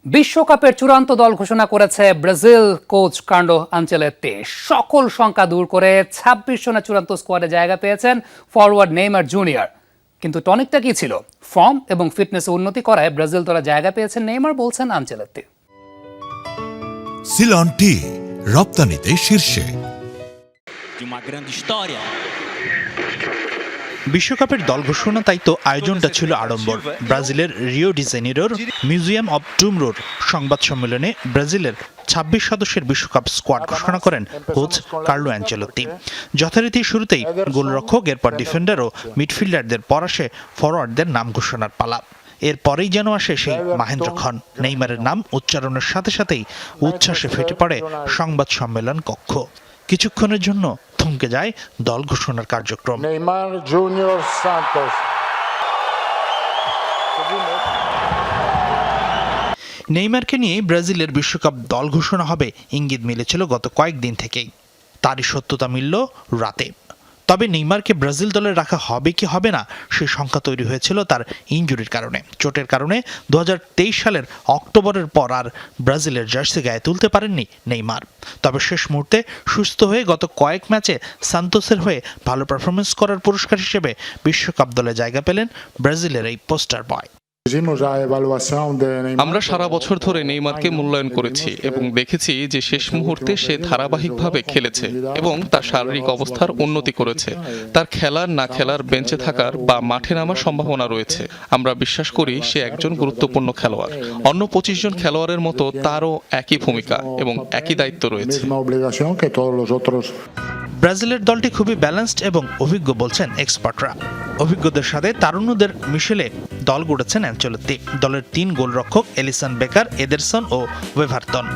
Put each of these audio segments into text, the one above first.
বিশ্বকাপের চূড়ান্ত দল ঘোষণা করেছে ব্রাজিল কোচ কার্লো আনচেলত্তি। সকল শঙ্কা দূর করে ২৬ জনের চূড়ান্ত স্কোয়াডে জায়গা পেয়েছেন ফরওয়ার্ড নেইমার জুনিয়র। কিন্তু টনিকটা কি ছিল? ফর্ম এবং ফিটনেসে উন্নতি করায় ব্রাজিল দলে জায়গা পেয়েছেন নেইমার, বলছেন আনচেলত্তি। সিলন টি রপ্তানিতে শীর্ষে। বিশ্বকাপের দল ঘোষণা তাই তো আয়োজনটা ছিল আড়ম্বর। ব্রাজিলের রিও ডি জেনিরোর মিউজিয়াম অব টুমরোর সংবাদ সম্মেলনে ব্রাজিলের ২৬ সদস্যের বিশ্বকাপ স্কোয়াড ঘোষণা করেন কোচ কার্লো আনচেলত্তি। যথারীতি শুরুতেই গোলরক্ষক, এরপর ডিফেন্ডার ও মিডফিল্ডারদের পর আসে ফরওয়ার্ডদের নাম ঘোষণার পালা। এরপরেই যেন আসে সেই মাহেন্দ্রক্ষণ। নেইমারের নাম উচ্চারণের সাথে সাথেই উচ্ছ্বাসে ফেটে পড়ে সংবাদ সম্মেলন কক্ষ। কিছুক্ষণের জন্য থমকে যায় দল ঘোষণার কার্যক্রম। Neymar junior Santos. নেইমারকে নিয়ে ব্রাজিলের বিশ্বকাপ দল ঘোষণা হবে ইঙ্গিত মিলেছিল গত কয়েকদিন থেকেই। তারই সত্যতা মিলল রাতে। তবে নেইমারকে ব্রাজিল দলে রাখা হবে কি হবে না সে শঙ্কা তৈরি হয়েছিল তার ইনজুরির কারণে। চোটের কারণে ২০২৩ সালের অক্টোবরের পর আর ব্রাজিলের জার্সি গায়ে তুলতে পারেননি নেইমার। তবে শেষ মুহূর্তে সুস্থ হয়ে গত কয়েক ম্যাচে সান্তোসের হয়ে ভালো পারফরমেন্স করার পুরস্কার হিসেবে বিশ্বকাপ দলে জায়গা পেলেন ব্রাজিলের এই পোস্টার বয়। আমরা সারা বছর ধরে নেইমারকে মূল্যায়ন করেছি এবং দেখেছি যে শেষ মুহূর্তে সে ধারাবাহিকভাবে খেলেছে এবং তার শারীরিক অবস্থার উন্নতি করেছে। তার খেলার না খেলার, বেঞ্চে থাকার বা মাঠে নামার সম্ভাবনা রয়েছে। আমরা বিশ্বাস করি সে একজন গুরুত্বপূর্ণ খেলোয়াড়। অন্য ২৫ জন খেলোয়াড়ের মতো তারও একই ভূমিকা এবং একই দায়িত্ব রয়েছে। ব্রাজিলের দলটি খুবই ব্যালেন্সড এবং অভিজ্ঞ বলছেন এক্সপার্টরা। অভিজ্ঞদের সাথে তারুণ্যদের মিশেলে দল গড়েছেন আনচেলত্তি। দলের ৩ গোলরক্ষক এলিসন বেকার, এদেরসন ও ওয়েভারটন।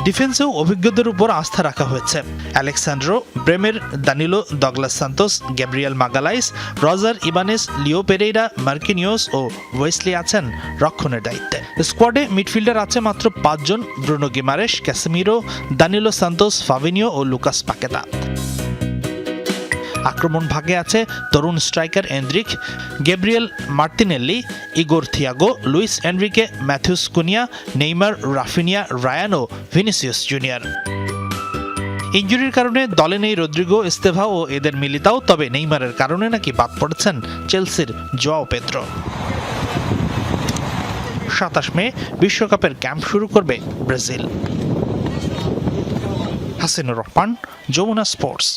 ডিফেন্সেও অভিজ্ঞদের উপর আস্থা রাখা হয়েছে। Alexsandro Bremer, Danilo Douglas Santos, Gabriel Magalhaes, Roger Ibanez, Leo Pereira, Marquinhos ও ওয়েসলি আছেন রক্ষণের দায়িত্বে। স্কোয়াডে মিডফিল্ডার আছে মাত্র ৫ জন: Bruno Guimaraes, Casemiro, Danilo Santos, Fabinho ও লুকাস পাকেতা। আক্রমণ ভাগে আছে তরুণ striker Endrick, Gabriel Martinelli, Igor Thiago, Luiz Henrique, Matheus Cunha, Neymar, Raphinha, Ryan ও ভিনিসিয়াস জুনিয়র। ইনজুরির কারণে দলে নেই রদ্রিগো, এস্তেভা ও এদের মিলিতাও। তবে নেইমারের কারণে নাকি বাদ পড়েছেন চেলসির জোয়াও পেদ্রো। ২৭ মে বিশ্বকাপের ক্যাম্প শুরু করবে ব্রাজিল। হাসিনুর রহমান, যমুনা স্পোর্টস।